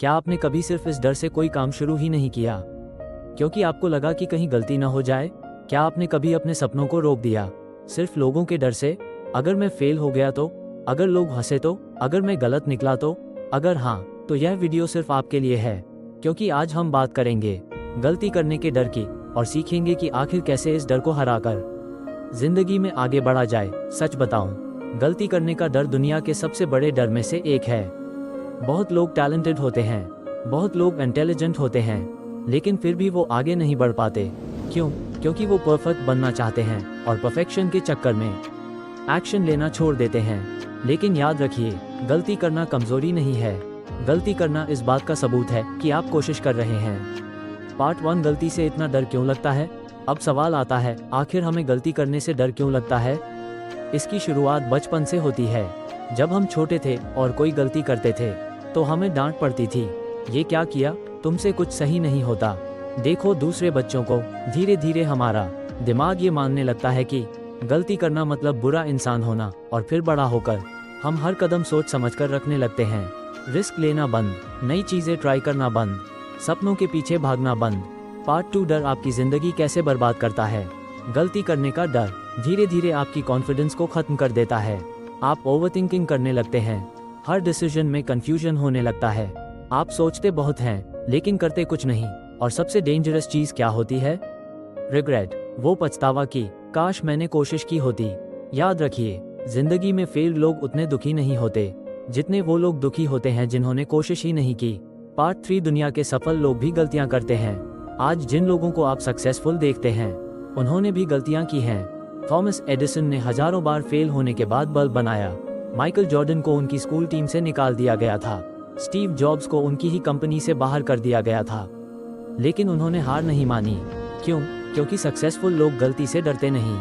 क्या आपने कभी सिर्फ इस डर से कोई काम शुरू ही नहीं किया क्योंकि आपको लगा कि कहीं गलती न हो जाए? क्या आपने कभी अपने सपनों को रोक दिया सिर्फ लोगों के डर से? अगर मैं फेल हो गया तो? अगर लोग हंसे तो? अगर मैं गलत निकला तो? अगर हाँ, तो यह वीडियो सिर्फ आपके लिए है, क्योंकि आज हम बात करेंगे गलती करने के डर की और सीखेंगे कि आखिर कैसे इस डर को हराकर जिंदगी में आगे बढ़ा जाए। सच बताऊं, गलती करने का डर दुनिया के सबसे बड़े डर में से एक है। बहुत लोग टैलेंटेड होते हैं, बहुत लोग इंटेलिजेंट होते हैं, लेकिन फिर भी वो आगे नहीं बढ़ पाते। क्यों? क्योंकि वो परफेक्ट बनना चाहते हैं और परफेक्शन के चक्कर में एक्शन लेना छोड़ देते हैं। लेकिन याद रखिए, गलती करना कमजोरी नहीं है, गलती करना इस बात का सबूत है कि आप कोशिश कर रहे हैं। पार्ट 1, गलती से इतना डर क्यों लगता है? अब सवाल आता है, आखिर हमें गलती करने से डर क्यों लगता है? इसकी शुरुआत बचपन से होती है। जब हम छोटे थे और कोई गलती करते थे तो हमें डांट पड़ती थी, ये क्या किया, तुमसे कुछ सही नहीं होता। देखो दूसरे बच्चों को, धीरे धीरे हमारा दिमाग ये मानने लगता है कि गलती करना मतलब बुरा इंसान होना, और फिर बड़ा होकर हम हर कदम सोच समझकर रखने लगते हैं। रिस्क लेना बंद, नई चीजें ट्राई करना बंद, सपनों के पीछे भागना बंद। पार्ट 2, डर आपकी जिंदगी कैसे बर्बाद करता है। गलती करने का डर धीरे धीरे आपकी कॉन्फिडेंस को खत्म कर देता है। आप ओवरथिंकिंग करने लगते हैं, हर डिसीजन में कंफ्यूजन होने लगता है। आप सोचते बहुत हैं लेकिन करते कुछ नहीं। और सबसे डेंजरस चीज क्या होती है? रिग्रेट, वो पछतावा कि काश मैंने कोशिश की होती। याद रखिए, जिंदगी में फेल लोग उतने दुखी नहीं होते जितने वो लोग दुखी होते हैं जिन्होंने कोशिश ही नहीं की। पार्ट 3, दुनिया के सफल लोग भी गलतियां करते हैं। आज जिन लोगों को आप सक्सेसफुल देखते हैं, उन्होंने भी गलतियां की हैं। थॉमस एडिसन ने हजारों बार फेल होने के बाद बल्ब बनाया। माइकल जॉर्डन को उनकी स्कूल टीम से निकाल दिया गया था। स्टीव जॉब्स को उनकी ही कंपनी से बाहर कर दिया गया था, लेकिन उन्होंने हार नहीं मानी। क्यों? क्योंकि सक्सेसफुल लोग गलती से डरते नहीं,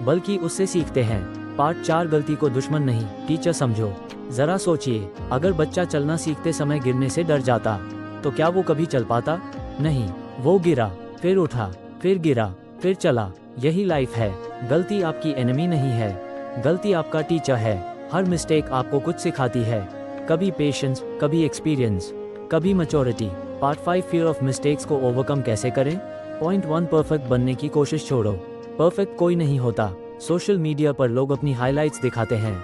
बल्कि उससे सीखते हैं। पार्ट 4, गलती को दुश्मन नहीं, टीचर समझो। जरा सोचिए, अगर बच्चा चलना सीखते समय गिरने से डर जाता तो क्या वो कभी चल पाता? नहीं, वो गिरा, फिर उठा, फिर गिरा, फिर चला। यही लाइफ है। गलती आपकी एनिमी नहीं है, गलती आपका टीचर है। हर मिस्टेक आपको कुछ सिखाती है, कभी पेशेंस, कभी एक्सपीरियंस, कभी maturity. Part 5, fear of mistakes को ओवरकम कैसे करें। पॉइंट 1, परफेक्ट बनने की कोशिश छोड़ो। परफेक्ट कोई नहीं होता। सोशल मीडिया पर लोग अपनी हाइलाइट्स दिखाते हैं,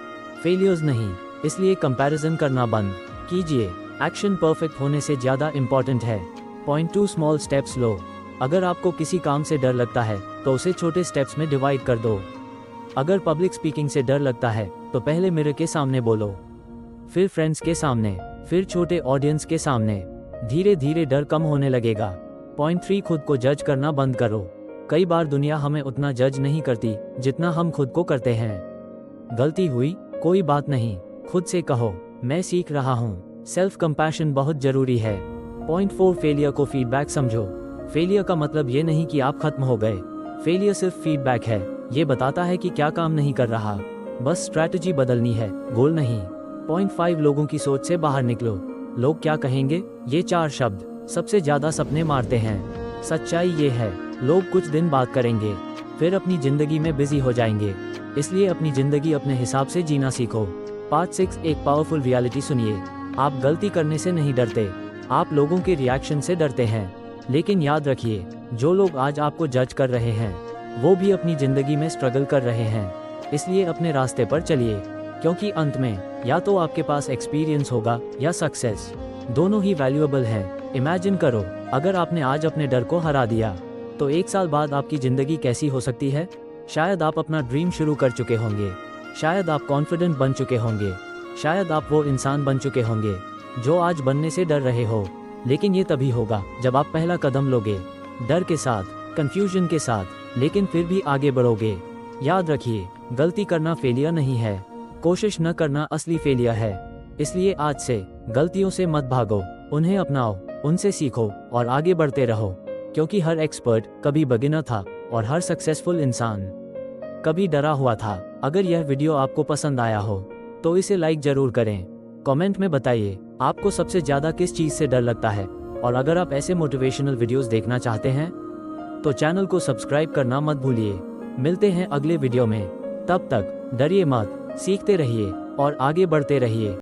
फेलियर्स नहीं। इसलिए कंपैरिजन करना बंद कीजिए। एक्शन परफेक्ट होने से ज्यादा इम्पोर्टेंट है। पॉइंट 2, स्मॉल स्टेप्स लो। अगर आपको किसी काम से डर लगता है तो उसे छोटे स्टेप्स में डिवाइड कर दो। अगर पब्लिक स्पीकिंग से डर लगता है तो पहले मिरर के सामने बोलो, फिर फ्रेंड्स के सामने, फिर छोटे ऑडियंस के सामने। धीरे धीरे डर कम होने लगेगा। पॉइंट 3, खुद को जज करना बंद करो। कई बार दुनिया हमें उतना जज नहीं करती जितना हम खुद को करते हैं। गलती हुई, कोई बात नहीं, खुद से कहो मैं सीख रहा हूँ। सेल्फ कंपैशन बहुत जरूरी है। पॉइंट 4, फेलियर को फीडबैक समझो। फेलियर का मतलब ये नहीं कि आप खत्म हो गए। फेलियर सिर्फ फीडबैक है, ये बताता है कि क्या काम नहीं कर रहा। बस स्ट्रैटेजी बदलनी है, गोल नहीं। पॉइंट 5, लोगों की सोच से बाहर निकलो। लोग क्या कहेंगे, ये 4 शब्द सबसे ज्यादा सपने मारते हैं। सच्चाई ये है, लोग कुछ दिन बात करेंगे, फिर अपनी जिंदगी में बिजी हो जाएंगे। इसलिए अपनी जिंदगी अपने हिसाब से जीना सीखो। पार्ट 6, एक पावरफुल रियलिटी सुनिए। आप गलती करने से नहीं डरते, आप लोगों के रिएक्शन से डरते हैं। लेकिन याद रखिए, जो लोग आज आपको जज कर रहे हैं वो भी अपनी जिंदगी में स्ट्रगल कर रहे हैं। इसलिए अपने रास्ते पर चलिए, क्योंकि अंत में या तो आपके पास एक्सपीरियंस होगा या सक्सेस। दोनों ही वैल्यूएबल हैं। इमेजिन करो, अगर आपने आज अपने डर को हरा दिया तो 1 साल बाद आपकी जिंदगी कैसी हो सकती है। शायद आप अपना ड्रीम शुरू कर चुके होंगे, शायद आप कॉन्फिडेंट बन चुके होंगे, शायद आप वो इंसान बन चुके होंगे जो आज बनने से डर रहे हो। लेकिन ये तभी होगा जब आप पहला कदम लोगे, डर के साथ, कंफ्यूजन के साथ, लेकिन फिर भी आगे बढ़ोगे। याद रखिए, गलती करना फेलियर नहीं है, कोशिश न करना असली फेलियर है। इसलिए आज से गलतियों से मत भागो, उन्हें अपनाओ, उनसे सीखो और आगे बढ़ते रहो। क्योंकि हर एक्सपर्ट कभी बिगिनर था और हर सक्सेसफुल इंसान कभी डरा हुआ था। अगर यह वीडियो आपको पसंद आया हो तो इसे लाइक जरूर करें। कमेंट में बताइए आपको सबसे ज्यादा किस चीज से डर लगता है। और अगर आप ऐसे मोटिवेशनल वीडियोस देखना चाहते हैं तो चैनल को सब्सक्राइब करना मत भूलिए। मिलते हैं अगले वीडियो में, तब तक डरिए मत, सीखते रहिए और आगे बढ़ते रहिए।